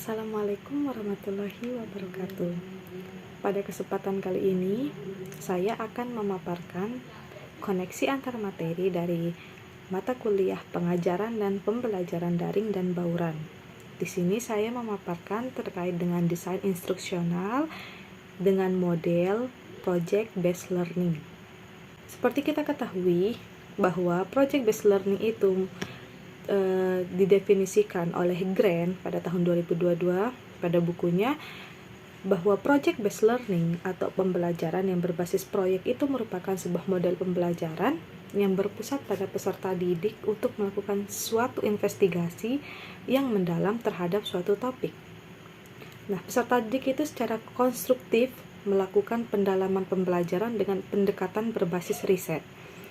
Assalamualaikum warahmatullahi wabarakatuh. Pada kesempatan kali ini, saya akan memaparkan koneksi antar materi dari mata kuliah pengajaran dan pembelajaran daring dan bauran. Di sini saya memaparkan terkait dengan desain instruksional dengan model project based learning. Seperti kita ketahui bahwa project based learning itu didefinisikan oleh Grant pada tahun 2022 pada bukunya bahwa project based learning atau pembelajaran yang berbasis proyek itu merupakan sebuah model pembelajaran yang berpusat pada peserta didik untuk melakukan suatu investigasi yang mendalam terhadap suatu topik. Nah, peserta didik itu secara konstruktif melakukan pendalaman pembelajaran dengan pendekatan berbasis riset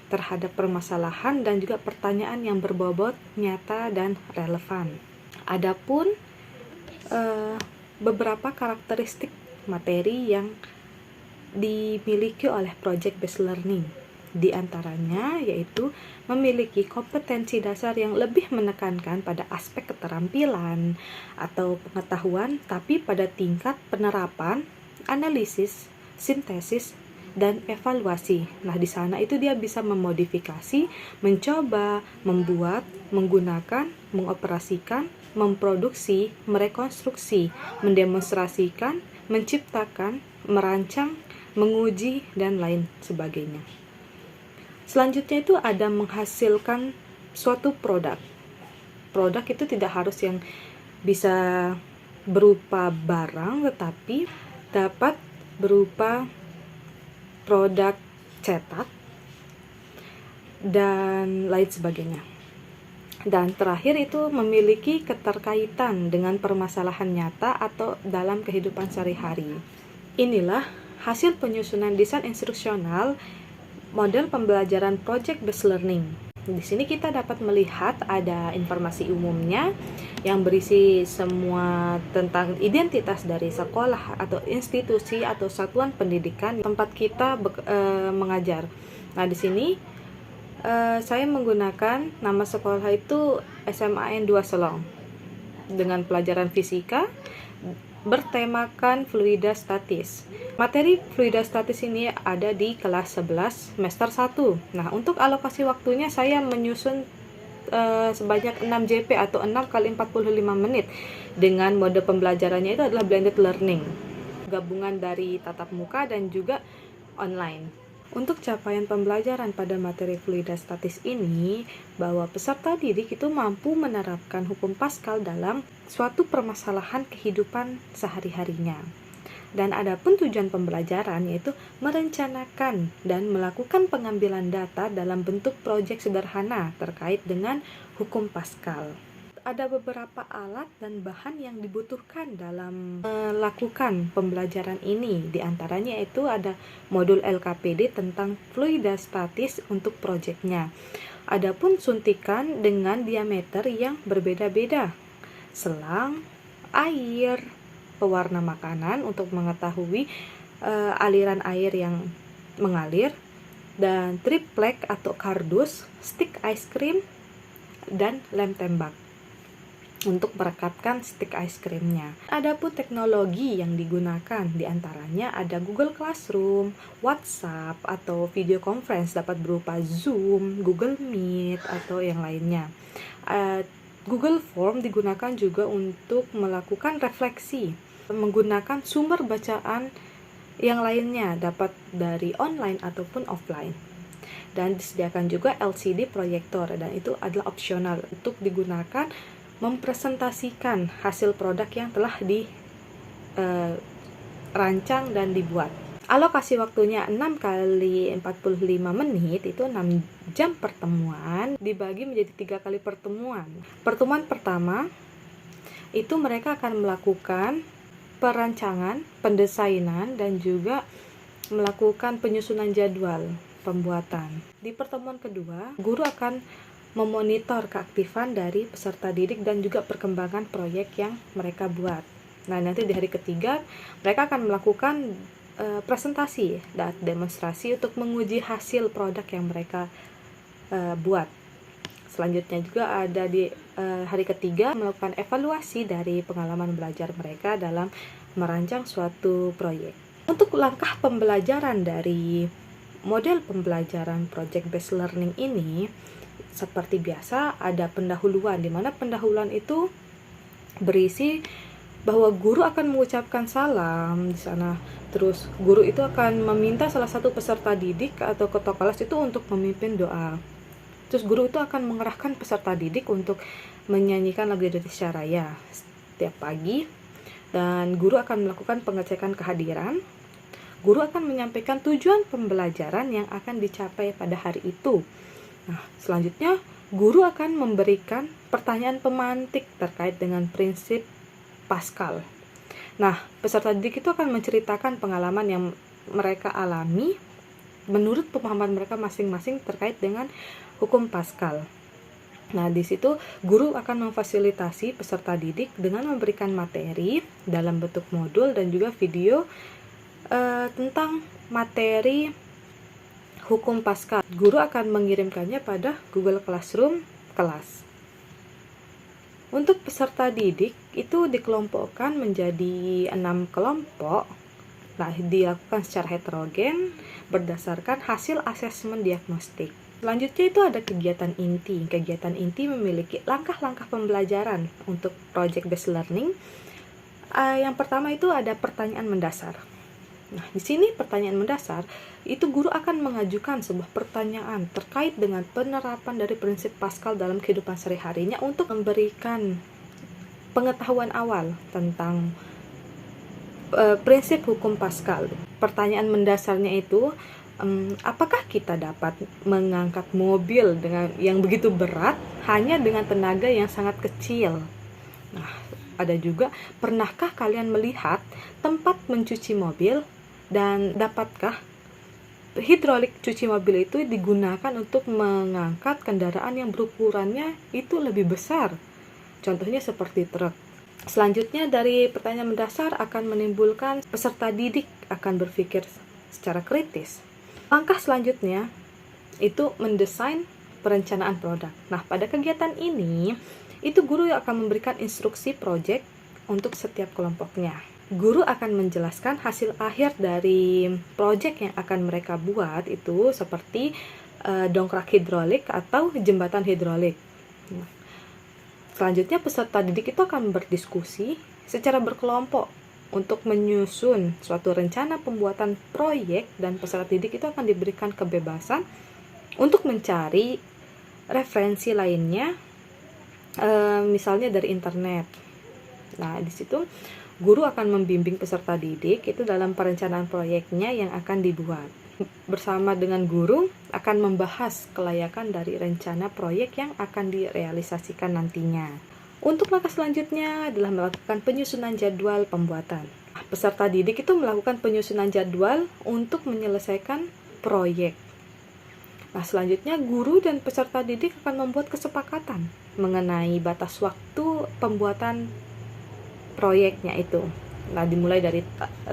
terhadap permasalahan dan juga pertanyaan yang berbobot, nyata, dan relevan. Adapun beberapa karakteristik materi yang dimiliki oleh project based learning, di antaranya yaitu memiliki kompetensi dasar yang lebih menekankan pada aspek keterampilan atau pengetahuan, tapi pada tingkat penerapan, analisis, sintesis, dan evaluasi. Nah, di sana itu dia bisa memodifikasi, mencoba, membuat, menggunakan, mengoperasikan, memproduksi, merekonstruksi, mendemonstrasikan, menciptakan, merancang, menguji, dan lain sebagainya. Selanjutnya itu ada menghasilkan suatu produk. Produk itu tidak harus yang bisa berupa barang, tetapi dapat berupa produk cetak dan lain sebagainya. Dan terakhir itu memiliki keterkaitan dengan permasalahan nyata atau dalam kehidupan sehari-hari. Inilah hasil penyusunan desain instruksional model pembelajaran project based learning. Di sini kita dapat melihat ada informasi umumnya yang berisi semua tentang identitas dari sekolah atau institusi atau satuan pendidikan tempat kita mengajar. Nah, di sini saya menggunakan nama sekolah itu SMAN 2 Selong dengan pelajaran fisika bertemakan fluida statis. Materi fluida statis ini ada di kelas 11 semester 1. Nah, untuk alokasi waktunya saya menyusun sebanyak 6 JP atau 6 kali 45 menit dengan mode pembelajarannya itu adalah blended learning, gabungan dari tatap muka dan juga online. Untuk capaian pembelajaran pada materi fluida statis ini, bahwa peserta didik itu mampu menerapkan hukum Pascal dalam suatu permasalahan kehidupan sehari-harinya. Dan adapun tujuan pembelajaran yaitu merencanakan dan melakukan pengambilan data dalam bentuk proyek sederhana terkait dengan hukum Pascal. Ada beberapa alat dan bahan yang dibutuhkan dalam melakukan pembelajaran ini. Di antaranya itu ada modul LKPD tentang fluida statis untuk proyeknya. Adapun suntikan dengan diameter yang berbeda-beda, selang, air, pewarna makanan untuk mengetahui aliran air yang mengalir, dan triplek atau kardus, stick ice cream, dan lem tembak untuk merekatkan stick ice creamnya. Adapun teknologi yang digunakan diantaranya ada Google Classroom, WhatsApp, atau video conference dapat berupa Zoom, Google Meet, atau yang lainnya. Google Form digunakan juga untuk melakukan refleksi menggunakan sumber bacaan yang lainnya, dapat dari online ataupun offline. Dan disediakan juga LCD proyektor, dan itu adalah opsional untuk digunakan mempresentasikan hasil produk yang telah dirancang dan dibuat. Alokasi waktunya 6 kali 45 menit itu 6 jam pertemuan dibagi menjadi 3 kali pertemuan. Pertemuan pertama itu mereka akan melakukan perancangan, pendesainan, dan juga melakukan penyusunan jadwal pembuatan. Di pertemuan kedua, guru akan memonitor keaktifan dari peserta didik dan juga perkembangan proyek yang mereka buat. Nah, nanti di hari ketiga mereka akan melakukan presentasi dan demonstrasi untuk menguji hasil produk yang mereka buat. Selanjutnya juga ada di hari ketiga melakukan evaluasi dari pengalaman belajar mereka dalam merancang suatu proyek. Untuk langkah pembelajaran dari model pembelajaran project based learning ini, seperti biasa ada pendahuluan, di mana pendahuluan itu berisi bahwa guru akan mengucapkan salam di sana. Terus guru itu akan meminta salah satu peserta didik atau ketua kelas itu untuk memimpin doa. Terus guru itu akan mengerahkan peserta didik untuk menyanyikan lagu Indonesia Raya setiap pagi, dan guru akan melakukan pengecekan kehadiran. Guru akan menyampaikan tujuan pembelajaran yang akan dicapai pada hari itu. Nah, selanjutnya guru akan memberikan pertanyaan pemantik terkait dengan prinsip Pascal. Nah, peserta didik itu akan menceritakan pengalaman yang mereka alami menurut pemahaman mereka masing-masing terkait dengan hukum Pascal. Nah, di situ guru akan memfasilitasi peserta didik dengan memberikan materi dalam bentuk modul dan juga video tentang materi hukum Pascal. Guru akan mengirimkannya pada Google Classroom kelas. Untuk peserta didik itu dikelompokkan menjadi 6 kelompok. Nah, dilakukan secara heterogen berdasarkan hasil asesmen diagnostik. Selanjutnya itu ada kegiatan inti. Kegiatan inti memiliki langkah-langkah pembelajaran untuk project based learning. Yang pertama itu ada pertanyaan mendasar. Nah, di sini pertanyaan mendasar itu guru akan mengajukan sebuah pertanyaan terkait dengan penerapan dari prinsip Pascal dalam kehidupan sehari-harinya untuk memberikan pengetahuan awal tentang prinsip hukum Pascal. Pertanyaan mendasarnya itu, apakah kita dapat mengangkat mobil dengan yang begitu berat hanya dengan tenaga yang sangat kecil? Nah, ada juga, pernahkah kalian melihat tempat mencuci mobil dan dapatkah hidrolik cuci mobil itu digunakan untuk mengangkat kendaraan yang berukurannya itu lebih besar? Contohnya seperti truk. Selanjutnya dari pertanyaan mendasar akan menimbulkan peserta didik akan berpikir secara kritis. Langkah selanjutnya itu mendesain perencanaan produk. Nah, pada kegiatan ini itu guru yang akan memberikan instruksi proyek untuk setiap kelompoknya. Guru akan menjelaskan hasil akhir dari proyek yang akan mereka buat itu seperti dongkrak hidrolik atau jembatan hidrolik. Nah, selanjutnya peserta didik itu akan berdiskusi secara berkelompok untuk menyusun suatu rencana pembuatan proyek, dan peserta didik itu akan diberikan kebebasan untuk mencari referensi lainnya, misalnya dari internet. Nah, di situ guru akan membimbing peserta didik itu dalam perencanaan proyeknya yang akan dibuat. Bersama dengan guru akan membahas kelayakan dari rencana proyek yang akan direalisasikan nantinya. Untuk langkah selanjutnya adalah melakukan penyusunan jadwal pembuatan. Peserta didik itu melakukan penyusunan jadwal untuk menyelesaikan proyek. Nah, selanjutnya guru dan peserta didik akan membuat kesepakatan mengenai batas waktu pembuatan proyeknya itu. Nah, dimulai dari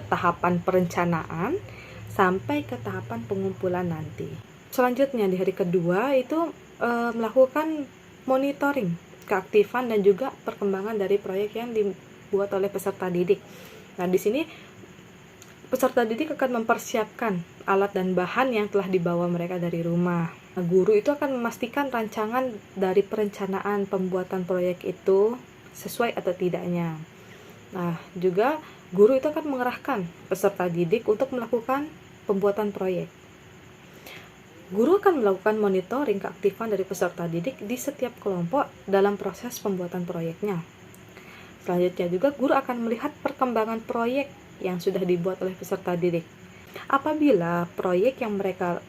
tahapan perencanaan sampai ke tahapan pengumpulan nanti. Selanjutnya di hari kedua itu melakukan monitoring keaktifan dan juga perkembangan dari proyek yang dibuat oleh peserta didik. Nah, di sini peserta didik akan mempersiapkan alat dan bahan yang telah dibawa mereka dari rumah. Nah, guru itu akan memastikan rancangan dari perencanaan pembuatan proyek itu sesuai atau tidaknya. Nah, juga guru itu akan mengerahkan peserta didik untuk melakukan pembuatan proyek. Guru akan melakukan monitoring keaktifan dari peserta didik di setiap kelompok dalam proses pembuatan proyeknya. Selanjutnya juga guru akan melihat perkembangan proyek yang sudah dibuat oleh peserta didik. Apabila proyek yang mereka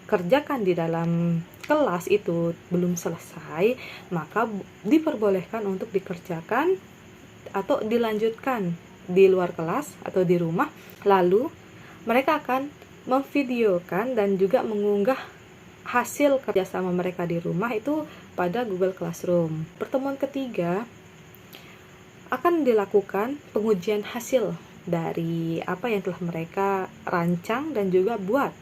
kerjakan di dalam kelas itu belum selesai, maka diperbolehkan untuk dikerjakan atau dilanjutkan di luar kelas atau di rumah. Lalu mereka akan memvideokan dan juga mengunggah hasil kerjasama mereka di rumah itu pada Google Classroom. Pertemuan ketiga akan dilakukan pengujian hasil dari apa yang telah mereka rancang dan juga buat.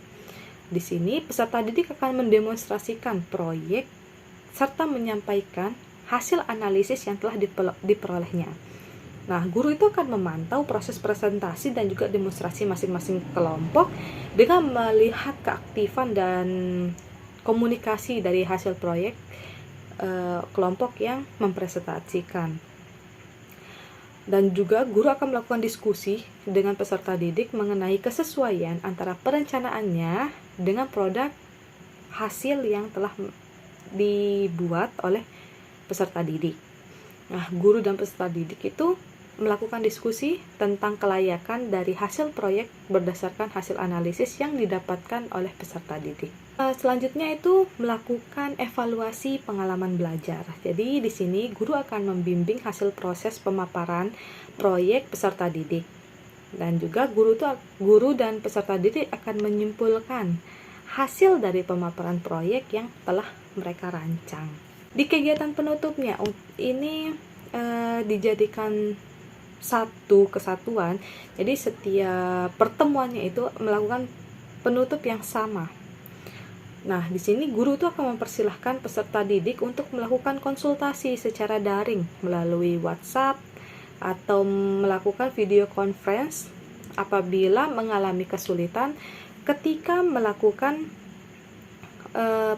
Di sini peserta didik akan mendemonstrasikan proyek serta menyampaikan hasil analisis yang telah diperolehnya. Nah, guru itu akan memantau proses presentasi dan juga demonstrasi masing-masing kelompok dengan melihat keaktifan dan komunikasi dari hasil proyek kelompok yang mempresentasikan. Dan juga guru akan melakukan diskusi dengan peserta didik mengenai kesesuaian antara perencanaannya dengan produk hasil yang telah dibuat oleh peserta didik. Nah, guru dan peserta didik itu melakukan diskusi tentang kelayakan dari hasil proyek berdasarkan hasil analisis yang didapatkan oleh peserta didik. Selanjutnya itu melakukan evaluasi pengalaman belajar. Jadi di sini guru akan membimbing hasil proses pemaparan proyek peserta didik. Dan juga guru dan peserta didik akan menyimpulkan hasil dari pemaparan proyek yang telah mereka rancang. Di kegiatan penutupnya ini dijadikan satu kesatuan. Jadi setiap pertemuannya itu melakukan penutup yang sama. Nah, di sini guru itu akan mempersilahkan peserta didik untuk melakukan konsultasi secara daring melalui WhatsApp atau melakukan video conference apabila mengalami kesulitan ketika melakukan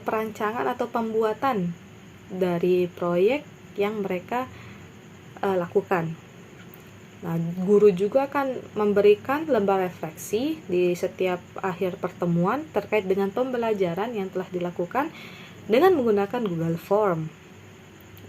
perancangan atau pembuatan dari proyek yang mereka lakukan. Nah, guru juga akan memberikan lembar refleksi di setiap akhir pertemuan terkait dengan pembelajaran yang telah dilakukan dengan menggunakan Google Form.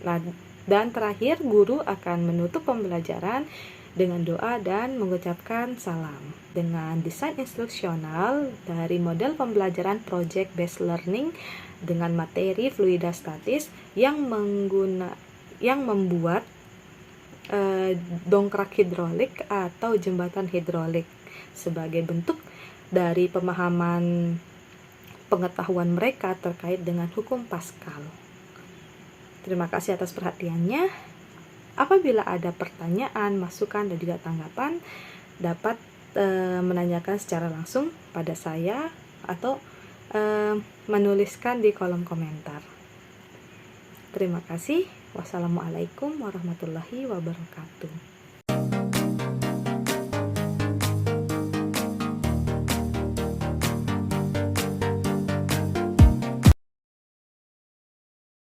Nah, dan terakhir guru akan menutup pembelajaran dengan doa dan mengucapkan salam dengan desain instruksional dari model pembelajaran project based learning dengan materi fluidastatis yang membuat dongkrak hidrolik atau jembatan hidrolik sebagai bentuk dari pemahaman pengetahuan mereka terkait dengan hukum Pascal. Terima kasih atas perhatiannya. Apabila ada pertanyaan, masukan, dan juga tanggapan, dapat menanyakan secara langsung pada saya atau menuliskan di kolom komentar. Terima kasih. Wassalamualaikum warahmatullahi wabarakatuh.